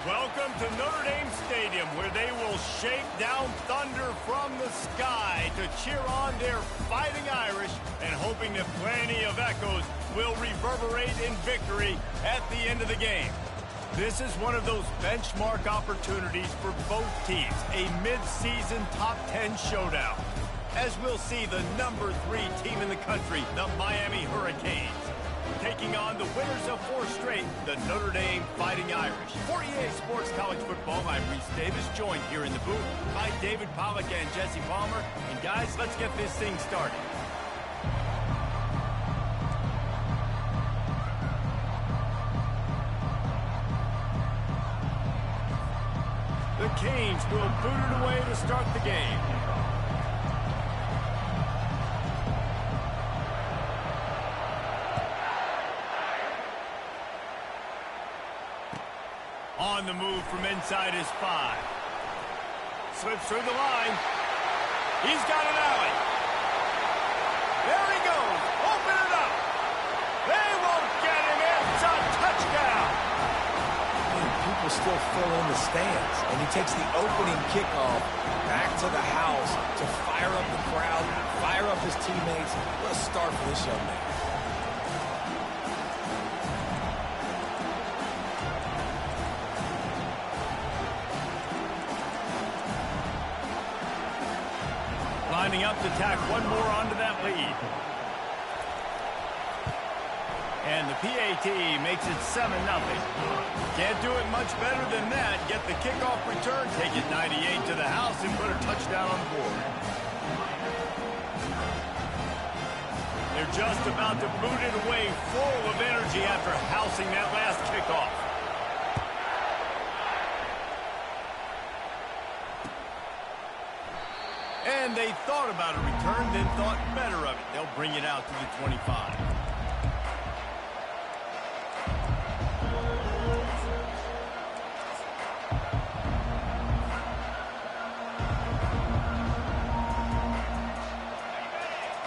Welcome to Notre Dame Stadium, where they will shake down thunder from the sky to cheer on their Fighting Irish, and hoping that plenty of echoes will reverberate in victory at the end of the game. This is one of those benchmark opportunities for both teams, a mid-season top 10 showdown, as we'll see the number 3 team in the country, the Miami Hurricanes, taking on the winners of 4 straight, the Notre Dame Fighting Irish. For EA Sports College Football, I'm Reese Davis, joined here in the booth by David Pollack and Jesse Palmer. And guys, let's get this thing started. The Canes will boot it away to start the game. On the move from inside his 5. Slips through the line. He's got an alley. There he goes. Open it up. They won't get him. It's a touchdown. And people still fill in the stands. And he takes the opening kickoff back to the house to fire up the crowd, fire up his teammates. What a start for this young man. Lining up to tack one more onto that lead. And the PAT makes it 7-0. Can't do it much better than that. Get the kickoff return, take it 98 to the house, and put a touchdown on the board. They're just about to boot it away, full of energy after housing that last kickoff. And they thought about a return, then thought better of it. They'll bring it out to the 25.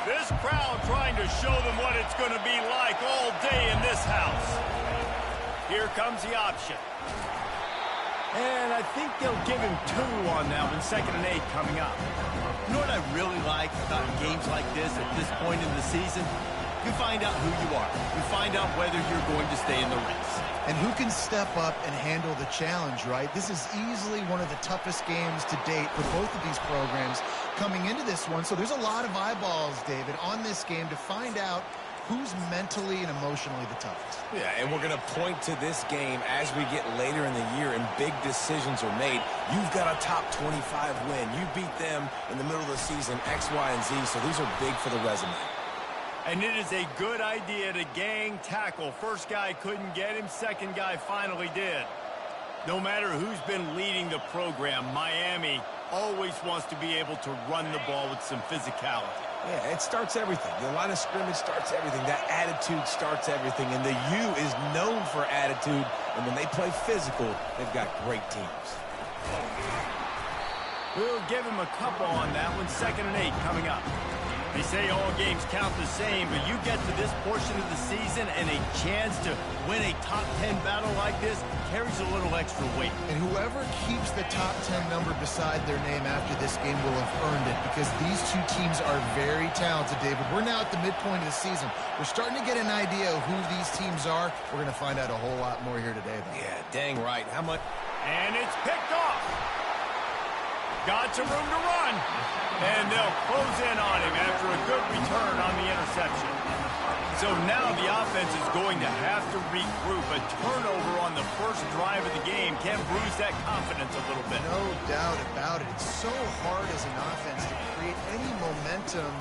This crowd trying to show them what it's going to be like all day in this house. Here comes the option. And I think they'll give him 2 on that one, 2nd and 8 coming up. You know what I really like about games like this at this point in the season? You find out who you are. You find out whether you're going to stay in the race. And who can step up and handle the challenge, right? This is easily one of the toughest games to date for both of these programs coming into this one. So there's a lot of eyeballs, David, on this game to find out who's mentally and emotionally the toughest. Yeah, and we're going to point to this game as we get later in the year and big decisions are made. You've got a top 25 win. You beat them in the middle of the season, X, Y, and Z, so these are big for the resume. And it is a good idea to gang tackle. First guy couldn't get him, second guy finally did. No matter who's been leading the program, Miami always wants to be able to run the ball with some physicality. Yeah, it starts everything. The line of scrimmage starts everything. That attitude starts everything. And the U is known for attitude. And when they play physical, they've got great teams. We'll give him a couple on that one. 2nd and 8 coming up. They say all games count the same, but you get to this portion of the season and a chance to win a top 10 battle like this carries a little extra weight. And whoever keeps the top 10 number beside their name after this game will have earned it, because these 2 teams are very talented, David. We're now at the midpoint of the season. We're starting to get an idea of who these teams are. We're going to find out a whole lot more here today, though. Yeah, dang right. How much? And it's picked off. Got some room to run. And they'll close in on him after a good return on the interception. So now the offense is going to have to regroup. A turnover on the first drive of the game can bruise that confidence a little bit. No doubt about it. It's so hard as an offense to create any momentum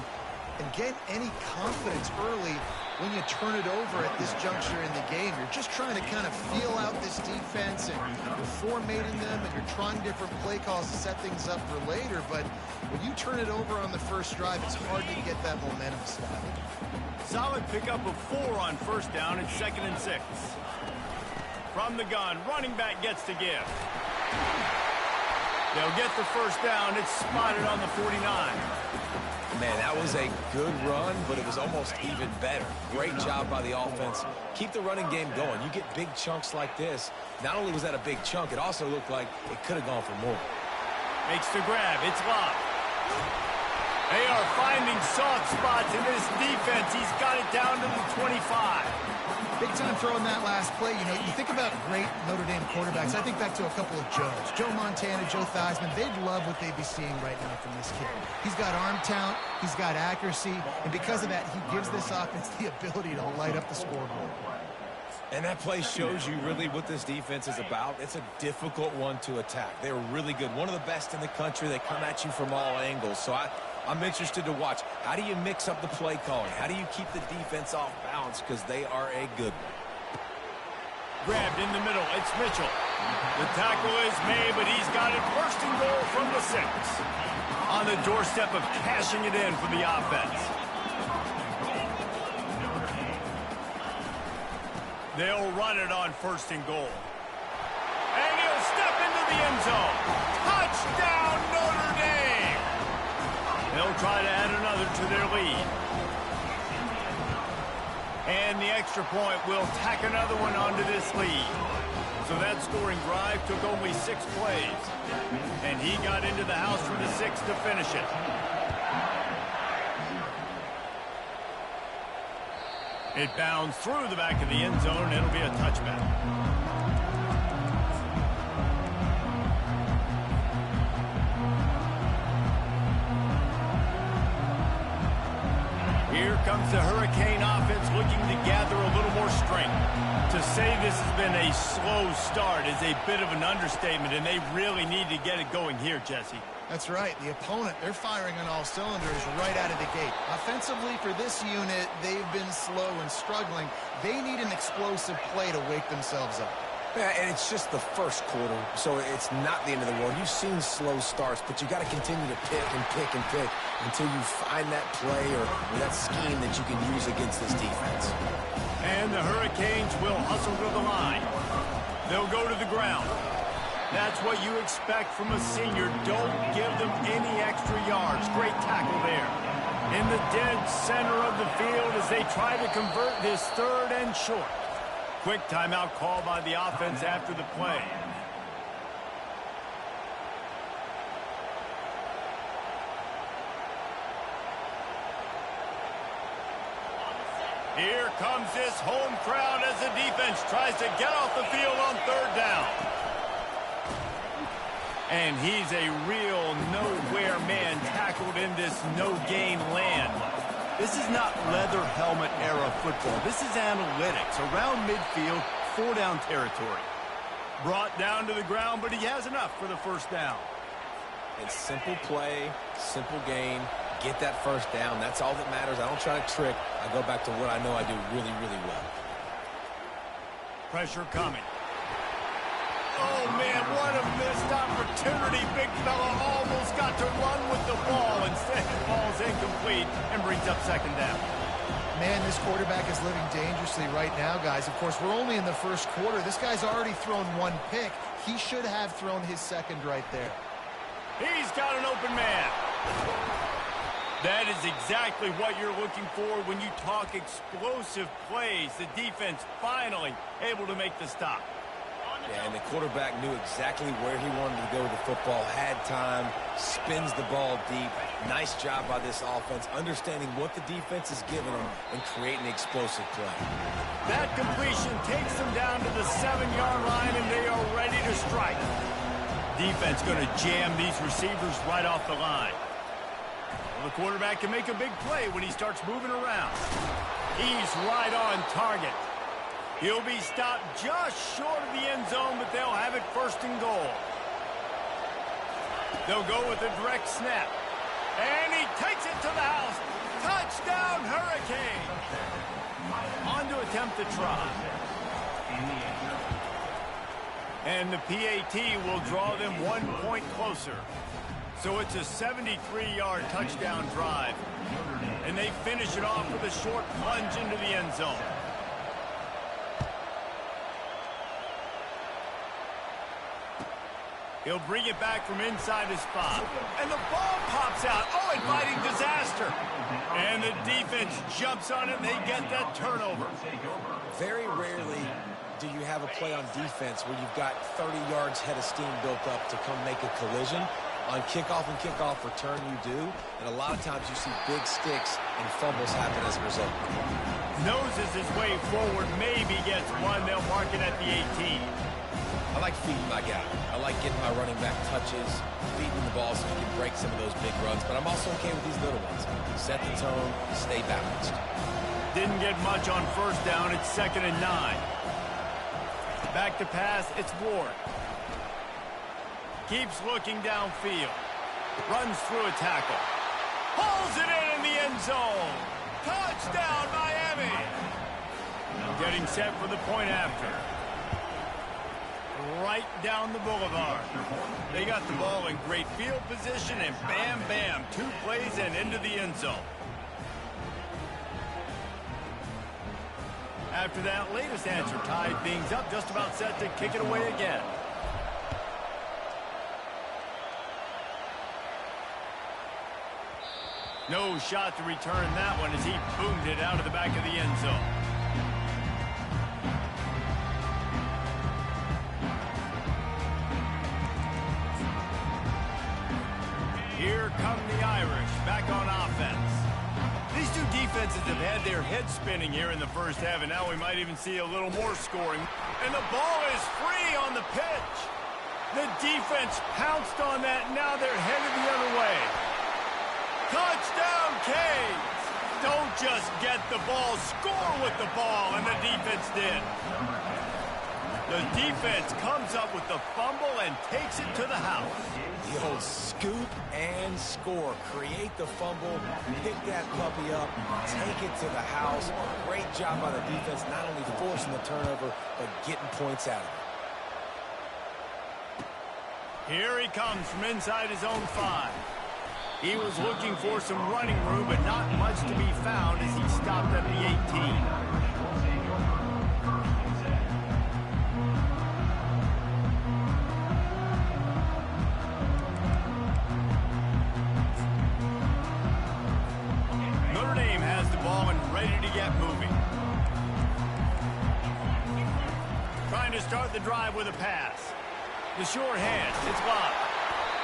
and get any confidence early when you turn it over at this juncture in the game. You're just trying to kind of feel out this defense, and you're formatting them, and you're trying different play calls to set things up for later. But when you turn it over on the first drive, it's hard to get that momentum started. Solid pickup of 4 on first down. It's 2nd and 6. From the gun, running back gets to give. They'll get the first down. It's spotted on the 49. Man, that was a good run, but it was almost even better. Great job by the offense. Keep the running game going. You get big chunks like this. Not only was that a big chunk, it also looked like it could have gone for more. Makes the grab. It's locked. They are finding soft spots in this defense. He's got it down to the 25. Big time throw in that last play. You know, you think about great Notre Dame quarterbacks. I think back to a couple of Joes. Joe Montana, Joe Theismann. They'd love what they'd be seeing right now from this kid. He's got arm talent. He's got accuracy. And because of that, he gives this offense the ability to light up the scoreboard. And that play shows you really what this defense is about. It's a difficult one to attack. They're really good. One of the best in the country. They come at you from all angles. So I'm interested to watch. How do you mix up the play calling? How do you keep the defense off balance? Because they are a good one. Grabbed in the middle. It's Mitchell. The tackle is made, but he's got it first and goal from the 6. On the doorstep of cashing it in for the offense. They'll run it on first and goal. And he'll step into the end zone. Touchdown, Notre Dame! They'll try to add another to their lead. And the extra point will tack another one onto this lead. So that scoring drive took only 6 plays. And he got into the house for the 6 to finish it. It bounds through the back of the end zone. It'll be a touchback. Here comes the Hurricane offense looking to gather a little more strength. To say this has been a slow start is a bit of an understatement, and they really need to get it going here, Jesse. That's right. The opponent, they're firing on all cylinders right out of the gate. Offensively, for this unit, they've been slow and struggling. They need an explosive play to wake themselves up. Yeah, and it's just the first quarter, so it's not the end of the world. You've seen slow starts, but you got to continue to pick and pick and pick until you find that play or that scheme that you can use against this defense. And the Hurricanes will hustle to the line. They'll go to the ground. That's what you expect from a senior. Don't give them any extra yards. Great tackle there. In the dead center of the field as they try to convert this 3rd and short. Quick timeout call by the offense after the play. Here comes this home crowd as the defense tries to get off the field on 3rd down. And he's a real nowhere man tackled in this no-gain land. This is not leather helmet era football. This is analytics. Around midfield, 4-down territory. Brought down to the ground, but he has enough for the first down. It's simple play, simple gain. Get that first down. That's all that matters. I don't try to trick. I go back to what I know I do really, really well. Pressure coming. Oh, man, what a missed opportunity. Big fella almost got to run with the ball. Instead, it falls incomplete and brings up 2nd down. Man, this quarterback is living dangerously right now, guys. Of course, we're only in the first quarter. This guy's already thrown 1 pick. He should have thrown his 2nd right there. He's got an open man. That is exactly what you're looking for when you talk explosive plays. The defense finally able to make the stop. Yeah, and the quarterback knew exactly where he wanted to go with the football, had time, spins the ball deep. Nice job by this offense, understanding what the defense is giving them and creating the explosive play. That completion takes them down to the 7-yard line, and they are ready to strike. Defense going to jam these receivers right off the line. Well, the quarterback can make a big play when he starts moving around. He's right on target. He'll be stopped just short of the end zone, but they'll have it 1st and goal. They'll go with a direct snap. And he takes it to the house. Touchdown, Hurricane. On to attempt the try. And the PAT will draw them 1 point closer. So it's a 73-yard touchdown drive. And they finish it off with a short plunge into the end zone. He'll bring it back from inside his spot. And the ball pops out. Oh, inviting disaster. And the defense jumps on it, and they get that turnover. Very rarely do you have a play on defense where you've got 30 yards head of steam built up to come make a collision. On kickoff and kickoff return, you do. And a lot of times you see big sticks and fumbles happen as a result. Noses his way forward, maybe gets one. They'll mark it at the 18. I like feeding my guy. I like getting my running back touches, feeding the ball so he can break some of those big runs. But I'm also okay with these little ones. Set the tone, stay balanced. Didn't get much on first down. It's 2nd and 9. Back to pass, it's Ward. Keeps looking downfield. Runs through a tackle. Pulls it in the end zone. Touchdown, Miami. Getting set for the point after. Right down the boulevard. They got the ball in great field position, and bam, bam, 2 plays and into the end zone. After that latest answer tied things up, just about set to kick it away again. No shot to return that one as he boomed it out of the back of the end zone. Here come the Irish back on offense. These two defenses have had their heads spinning here in the first half, and now we might even see a little more scoring. And the ball is free on the pitch. The defense pounced on that, and now they're headed the other way. Touchdown, Canes! Don't just get the ball, score with the ball, and the defense did. The defense comes up with the fumble and takes it to the house. The old scoop and score. Create the fumble, pick that puppy up, take it to the house. Great job by the defense, not only forcing the turnover, but getting points out of it. Here he comes from inside his own 5. He was looking for some running room, but not much to be found as he stopped at the 18. Notre Dame has the ball and ready to get moving. Trying to start the drive with a pass. The short hand, it's blocked.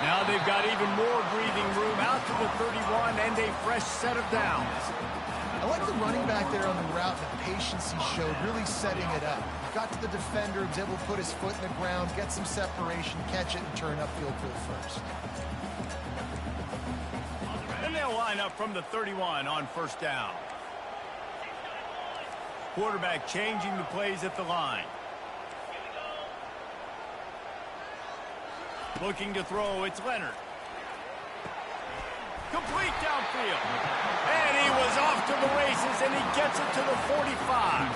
Now they've got even more breathing room out to the 31 and a fresh set of downs. I like the running back there on the route, the patience he showed, really setting it up. Got to the defender, was able to put his foot in the ground, get some separation, catch it, and turn upfield for the first. And they'll line up from the 31 on first down. Quarterback changing the plays at the line. Looking to throw, it's Leonard. Complete downfield. And he was off to the races, and he gets it to the 45.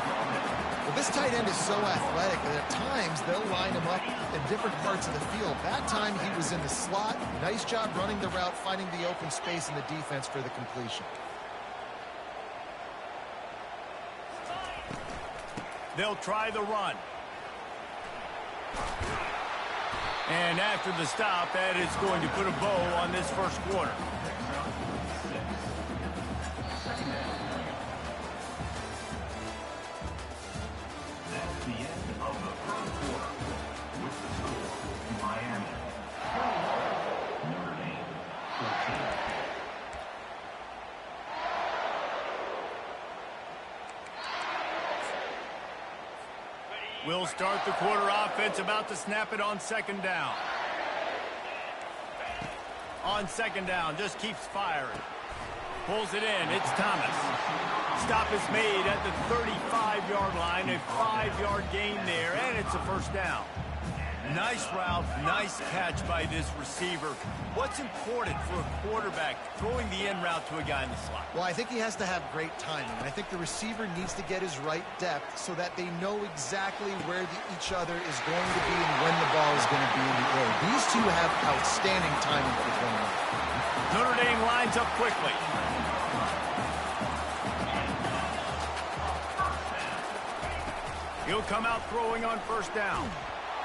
Well, this tight end is so athletic that at times they'll line him up in different parts of the field. That time he was in the slot. Nice job running the route, finding the open space in the defense for the completion. They'll try the run. And after the stop, that is going to put a bow on this first quarter. That's the end of the first quarter. With the score, Miami 12, Notre Dame 14. We'll start the quarter offense, about to snap it on second down. On second down, just keeps firing. Pulls it in, it's Thomas. Stop is made at the 35-yard line, a 5-yard gain there, and it's a first down. Nice route, nice catch by this receiver. What's important for a quarterback throwing the in route to a guy in the slot? Well, I think he has to have great timing. I think the receiver needs to get his right depth so that they know exactly where each other is going to be and when the ball is going to be in the air. These two have outstanding timing for one another. Notre Dame lines up quickly. He'll come out throwing on first down.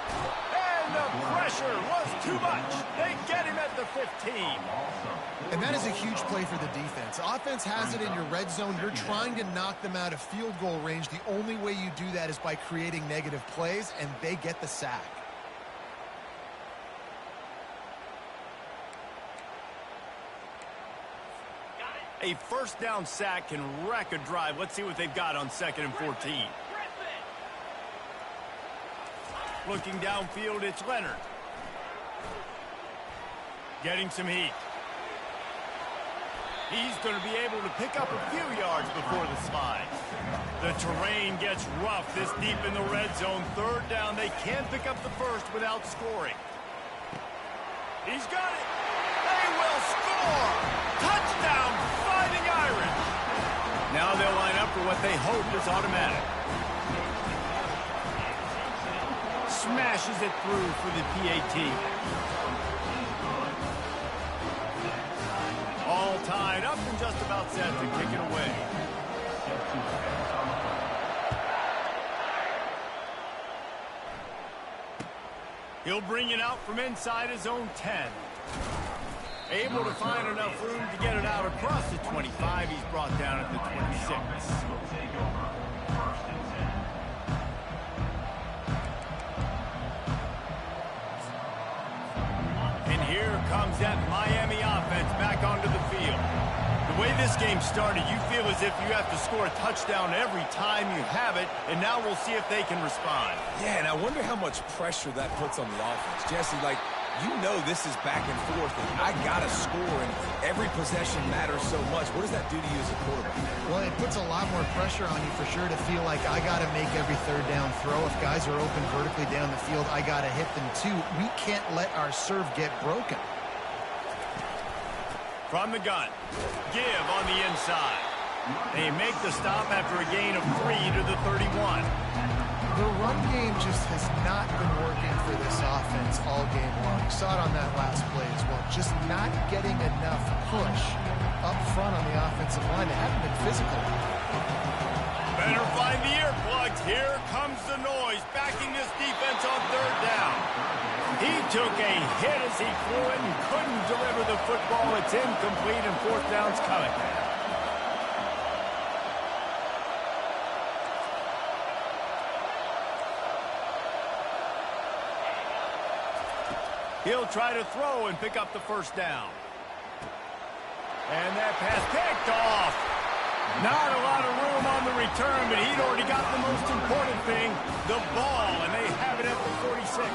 And the pressure was too much. They get him at the 15. And that is a huge play for the defense. Offense has it in your red zone. You're trying to knock them out of field goal range. The only way you do that is by creating negative plays, and they get the sack. A first down sack can wreck a drive. Let's see what they've got on 2nd and 14. Looking downfield, it's Leonard. Getting some heat. He's going to be able to pick up a few yards before the slide. The terrain gets rough this deep in the red zone. 3rd down, they can't pick up the first without scoring. He's got it. They will score. Touchdown, Fighting Irish. Now they'll line up for what they hope is automatic. Smashes it through for the PAT. All tied up and just about set to kick it away. He'll bring it out from inside his own 10. Able to find enough room to get it out across the 25. He's brought down at the 26. And here comes that Miami offense back onto the field. The way this game started, you feel as if you have to score a touchdown every time you have it, and now we'll see if they can respond. Yeah, and I wonder how much pressure that puts on the offense. Jesse, like, you know this is back and forth, and I got to score, and every possession matters so much. What does that do to you as a quarterback? Well, it puts a lot more pressure on you for sure to feel like I got to make every 3rd down throw. If guys are open vertically down the field, I got to hit them too. We can't let our serve get broken. From the gun, give on the inside. They make the stop after a gain of 3 to the 31. The run game just has not been working for this offense all game long. You saw it on that last play as well. Just not getting enough push up front on the offensive line. They haven't been physical. Better find the earplugs. Here comes the noise, backing this defense on 3rd down. He took a hit as he threw it and couldn't deliver the football. It's incomplete, and 4th down's coming. He'll try to throw and pick up the 1st down. And that pass picked off. Not a lot of room on the return, but he'd already got the most important thing, the ball, and they have it at the 46.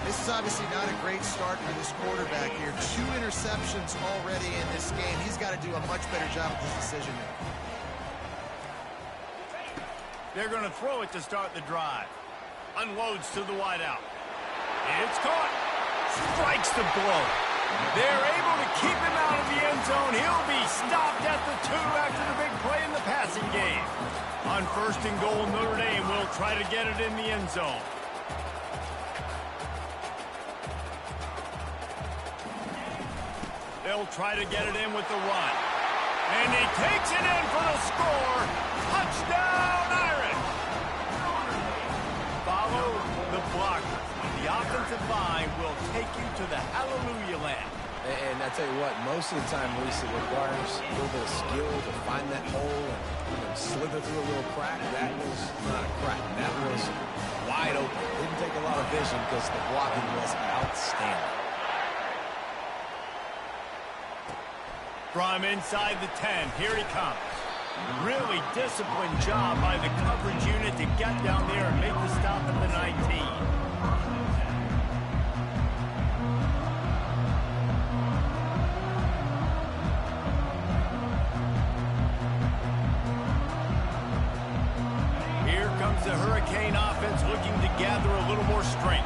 This is obviously not a great start for this quarterback here. 2 interceptions already in this game. He's got to do a much better job with this decision making. They're going to throw it to start the drive. Unloads to the wideout. It's caught. Strikes the blow. They're able to keep him out of the end zone. He'll be stopped at the 2 after the big play in the passing game. On 1st and goal, Notre Dame will try to get it in the end zone. They'll try to get it in with the run. And he takes it in for the score. Touchdown, Irish. Follow the blocker. The offensive line will take you to the hallelujah land. And I tell you what, most of the time, Reese, it requires a little bit of skill to find that hole and slither through a little crack. That was not a crack. That was wide open. Didn't take a lot of vision because the blocking was outstanding. From inside the 10, here he comes. Really disciplined job by the coverage unit to get down there and make the stop at the 19. The Hurricane offense looking to gather a little more strength.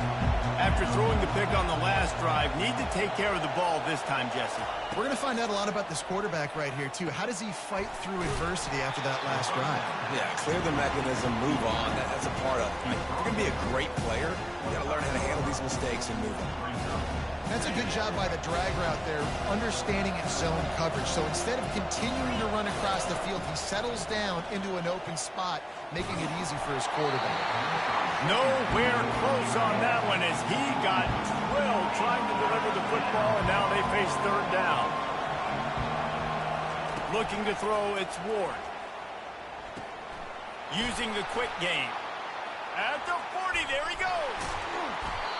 After throwing the pick on the last drive, need to take care of the ball this time, Jesse. We're going to find out a lot about this quarterback right here, too. How does he fight through adversity after that last drive? Yeah, clear the mechanism, move on. That's a part of it. I mean, if you're going to be a great player, you got to learn how to handle these mistakes and move on. That's a good job by the drag route there, understanding its zone coverage. So instead of continuing to run across the field, he settles down into an open spot, making it easy for his quarterback. Nowhere close on that one as he got drilled trying to deliver the football, and now they face third down. Looking to throw, it's Ward. Using the quick game. At the 40, there he goes.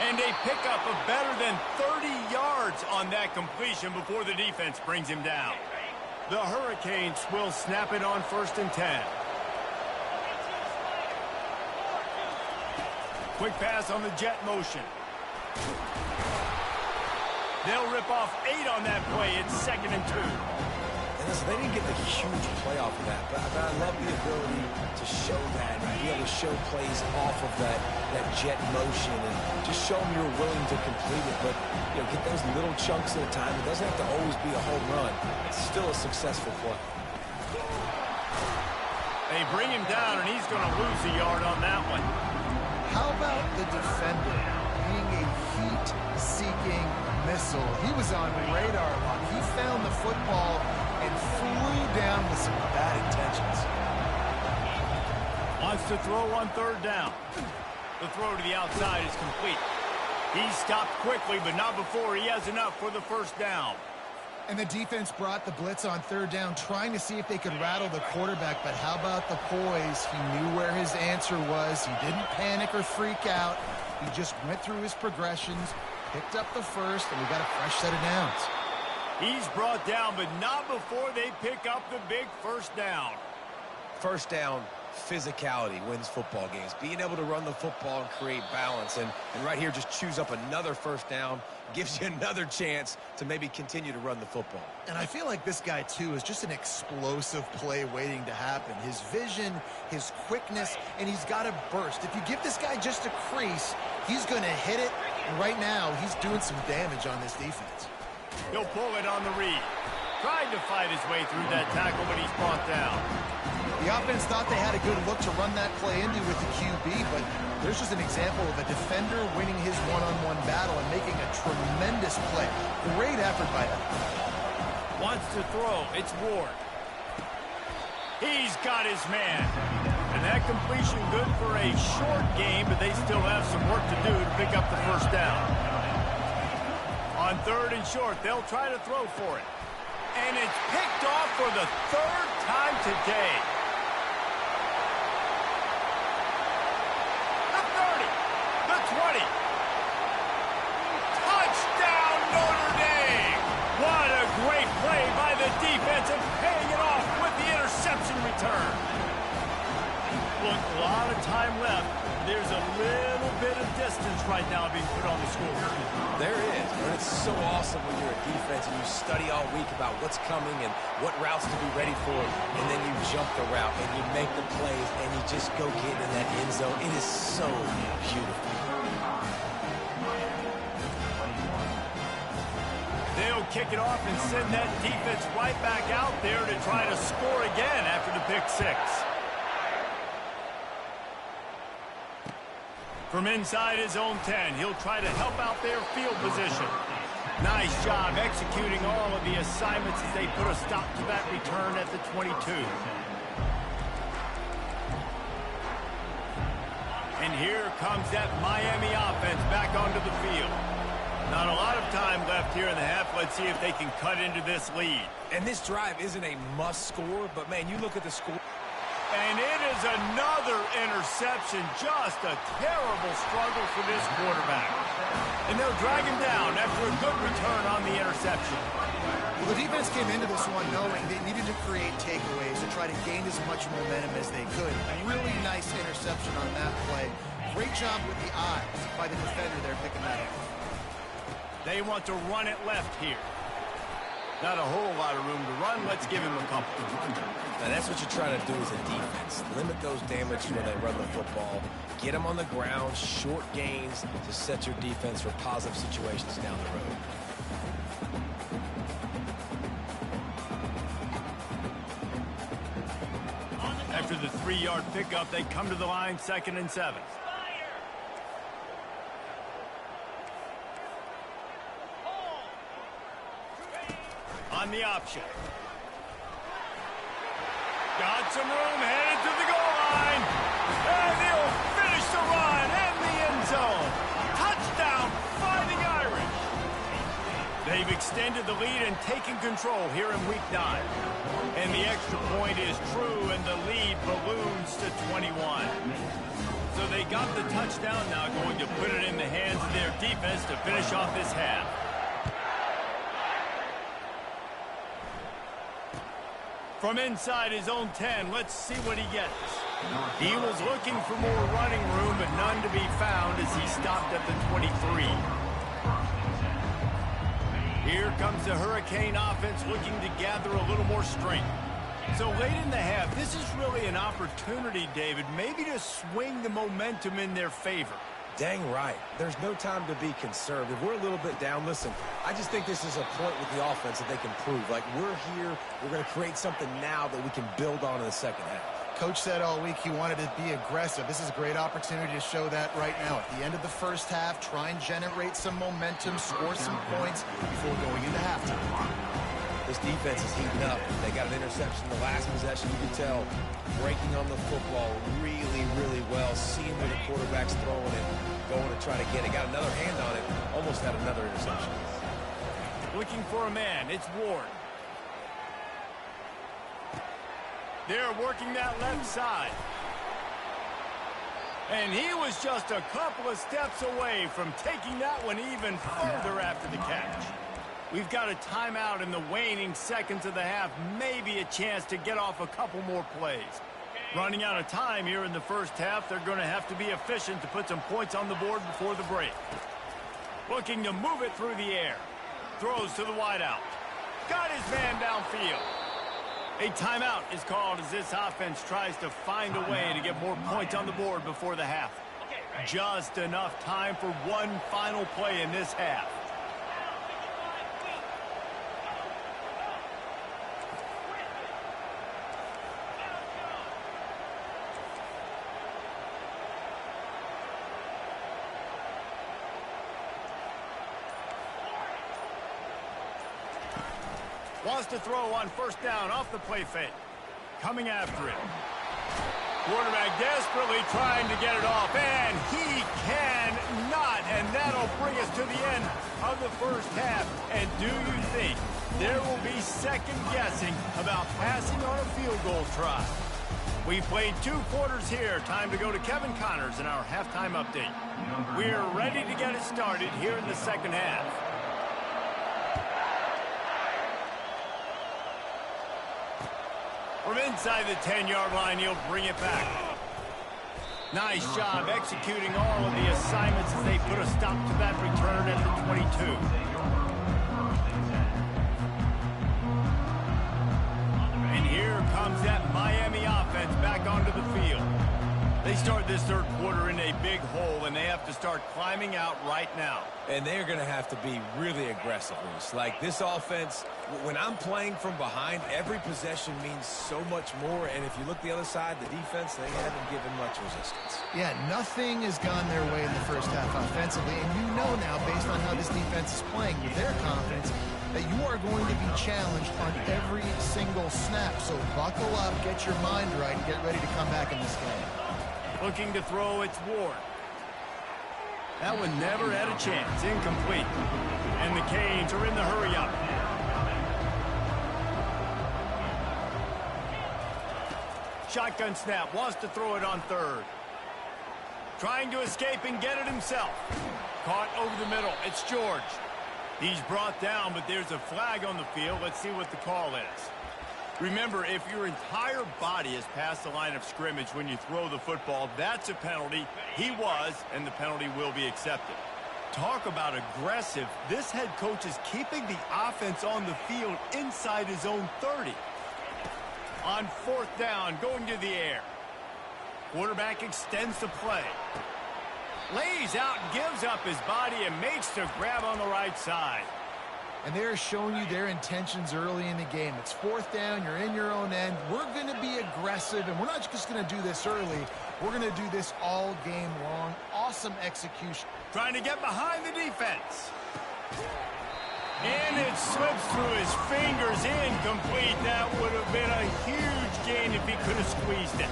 And a pickup of better than 30 yards on that completion before the defense brings him down. The Hurricanes will snap it on 1st and 10. Quick pass on the jet motion. They'll rip off 8 on that play. It's 2nd and 2. And listen, they didn't get the huge play off of that, but I love the ability to show that and be able to show plays off of that jet motion and just show them you're willing to complete it. But, you know, get those little chunks at a time. It doesn't have to always be a home run. It's still a successful play. They bring him down, and he's going to lose a yard on that one. How about the defender being a heat-seeking missile? He was on radar lock. He found the football and flew down with some bad intentions. Wants to throw on 3rd down. The throw to the outside is complete. He stopped quickly, but not before he has enough for the 1st down. And the defense brought the blitz on 3rd down, trying to see if they could rattle the quarterback. But how about the poise? He knew where his answer was. He didn't panic or freak out. He just went through his progressions, picked up the 1st, and we got a fresh set of downs. He's brought down, but not before they pick up the big 1st down. 1st down, physicality wins football games. Being able to run the football and create balance. And right here, just choose up another 1st down. Gives you another chance to maybe continue to run the football. And I feel like this guy, too, is just an explosive play waiting to happen. His vision, his quickness, and he's got a burst. If you give this guy just a crease, he's going to hit it. And right now, he's doing some damage on this defense. He'll pull it on the read. Tried to fight his way through that tackle, but he's brought down. The offense thought they had a good look to run that play into with the QB, but there's just an example of a defender winning his one-on-one battle and making a tremendous play. Great effort by them. Wants to throw. It's Ward. He's got his man. And that completion good for a short game, but they still have some work to do to pick up the 1st down. On 3rd and short, they'll try to throw for it. And it's picked off for the 3rd time today. The 30, the 20. Touchdown, Notre Dame! What a great play by the defense and paying it off with the interception return. Look, a lot of time left. There's a little bit of distance right now being put on the scoreboard. There is, but it's so awesome when you're a defense and you study all week about what's coming and what routes to be ready for, and then you jump the route and you make the plays and you just go get in that end zone. It is so beautiful. They'll kick it off and send that defense right back out there to try to score again after the pick 6. From inside his own 10, he'll try to help out their field position. Nice job executing all of the assignments as they put a stop to that return at the 22. And here comes that Miami offense back onto the field. Not a lot of time left here in the half. Let's see if they can cut into this lead. And this drive isn't a must score, but man, you look at the score. And it is another interception. Just a terrible struggle for this quarterback. And they'll drag him down after a good return on the interception. Well, the defense came into this one knowing they needed to create takeaways to try to gain as much momentum as they could. A really nice interception on that play. Great job with the eyes by the defender there picking that up. They want to run it left here. Not a whole lot of room to run. Let's give him a couple. Now, that's what you're trying to do as a defense. Limit those damages when they run the football. Get them on the ground, short gains to set your defense for positive situations down the road. After the 3-yard pickup, they come to the line 2nd and 7. on the option. Got some room, headed to the goal line. And he'll finish the run in the end zone. Touchdown, Fighting Irish. They've extended the lead and taken control here in Week 9. And the extra point is true, and the lead balloons to 21. So they got the touchdown, now going to put it in the hands of their defense to finish off this half. From inside his own 10, let's see what he gets. He was looking for more running room, but none to be found as he stopped at the 23. Here comes the Hurricane offense looking to gather a little more strength. So late in the half, this is really an opportunity, David, maybe to swing the momentum in their favor. Dang right. There's no time to be conservative. We're a little bit down. Listen, I just think this is a point with the offense that they can prove. Like, we're here, we're going to create something now that we can build on in the second half. Coach said all week he wanted to be aggressive. This is a great opportunity to show that right now. At the end of the first half, try and generate some momentum, score some points before going into halftime. This defense is heating up. They got an interception the last possession. You can tell breaking on the football really, really well. Seeing where the quarterback's throwing it, going to try to get it. Got another hand on it. Almost had another interception. Looking for a man. It's Ward. They're working that left side. And he was just a couple of steps away from taking that one even further after the catch. We've got a timeout in the waning seconds of the half. Maybe a chance to get off a couple more plays. Running out of time here in the first half. They're going to have to be efficient to put some points on the board before the break. Looking to move it through the air. Throws to the wideout. Got his man downfield. A timeout is called as this offense tries to find a way to get more points on the board before the half. Just enough time for one final play in this half. Wants to throw on first down off the play fake. Coming after it. Quarterback desperately trying to get it off, and he cannot. And that'll bring us to the end of the first half. And do you think there will be second guessing about passing on a field goal try? We've played 2 quarters here. Time to go to Kevin Connors in our halftime update. We're ready to get it started here in the second half. From inside the 10-yard line, he'll bring it back. Nice job executing all of the assignments as they put a stop to that return at the 22. And here comes that Miami offense back onto the field. They start this third quarter in a big hole, and they have to start climbing out right now. And they're going to have to be really aggressive, Bruce. Like, this offense, when I'm playing from behind, every possession means so much more. And if you look the other side, the defense, they haven't given much resistance. Yeah, nothing has gone their way in the first half offensively. And you know now, based on how this defense is playing with their confidence, that you are going to be challenged on every single snap. So buckle up, get your mind right, and get ready to come back in this game. Looking to throw, it's Ward. That one never had a chance. Incomplete. And the Canes are in the hurry-up. Shotgun snap. Wants to throw it on third. Trying to escape and get it himself. Caught over the middle. It's George. He's brought down, but there's a flag on the field. Let's see what the call is. Remember, if your entire body is past the line of scrimmage when you throw the football, that's a penalty. He was, and the penalty will be accepted. Talk about aggressive. This head coach is keeping the offense on the field inside his own 30. On fourth down, going to the air. Quarterback extends the play. Lays out, gives up his body, and makes the grab on the right side. And they're showing you their intentions early in the game. It's fourth down. You're in your own end. We're going to be aggressive, and we're not just going to do this early. We're going to do this all game long. Awesome execution. Trying to get behind the defense. And it slips through his fingers, incomplete. That would have been a huge gain if he could have squeezed it.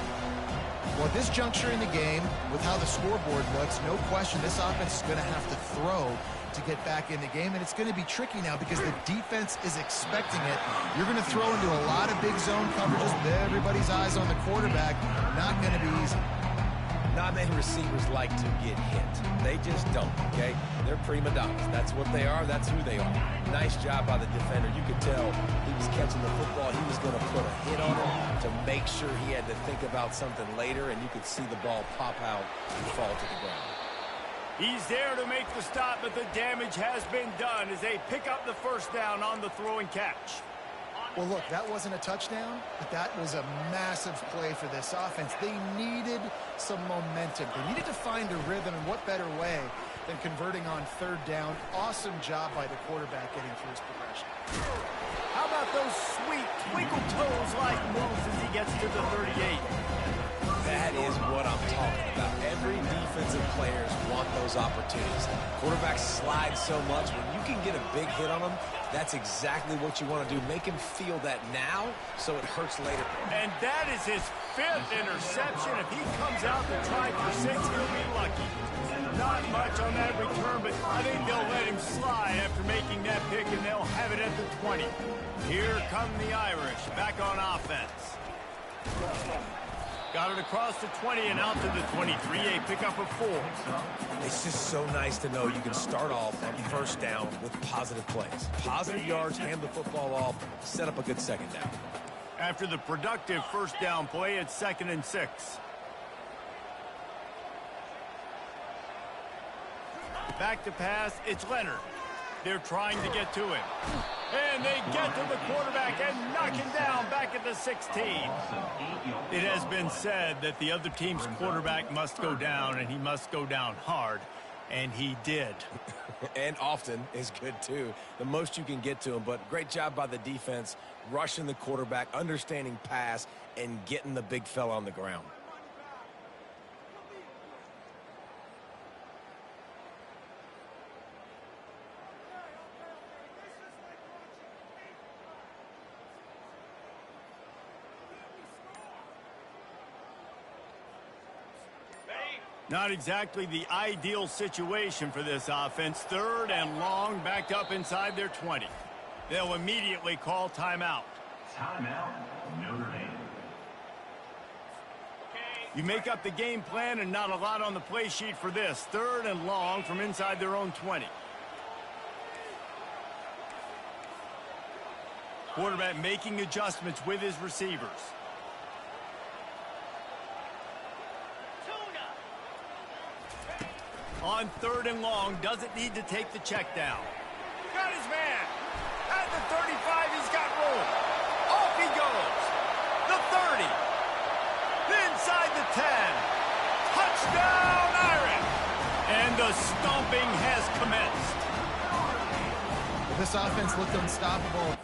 Well, at this juncture in the game, with how the scoreboard looks, no question this offense is going to have to throw to get back in the game, and it's going to be tricky now because the defense is expecting it. You're going to throw into a lot of big zone coverages with everybody's eyes on the quarterback. Not going to be easy. Not many receivers like to get hit. They just don't, okay? They're prima donnas. That's what they are. That's who they are. Nice job by the defender. You could tell he was catching the football. He was going to put a hit on him to make sure he had to think about something later, and you could see the ball pop out and fall to the ground. He's there to make the stop, but the damage has been done as they pick up the first down on the throw and catch. Well, look, that wasn't a touchdown, but that was a massive play for this offense. They needed some momentum. They needed to find a rhythm, and what better way than converting on third down. Awesome job by the quarterback getting through his progression. How about those sweet twinkle toes-like moves as he gets to the 38? That is what I'm talking about. Every defensive players want those opportunities. Quarterbacks slide so much. When you can get a big hit on them, that's exactly what you want to do. Make him feel that now so it hurts later. And that is his 5th interception. If he comes out to try for 6, he'll be lucky. Not much on that return, but I think they'll let him slide after making that pick, and they'll have it at the 20. Here come the Irish back on offense. Got it across the 20 and out to the 23. A pickup of 4. It's just so nice to know you can start off on first down with positive plays. Positive yards, hand the football off, set up a good second down. After the productive first down play, it's 2nd and 6. Back to pass, it's Leonard. They're trying to get to him. And they get to the quarterback and knock him down back at the 16. It has been said that the other team's quarterback must go down, and he must go down hard. And he did. And often is good, too. The most you can get to him, but great job by the defense, rushing the quarterback, understanding pass, and getting the big fella on the ground. Not exactly the ideal situation for this offense. 3rd and long, backed up inside their 20. They'll immediately call timeout. Timeout, Notre Dame. You make up the game plan and not a lot on the play sheet for this. 3rd and long from inside their own 20. Quarterback making adjustments with his receivers. On 3rd and long, doesn't need to take the check down. Got his man. At the 35, he's got room. Off he goes. The 30. Inside the 10. Touchdown, Irish. And the stomping has commenced. This offense looked unstoppable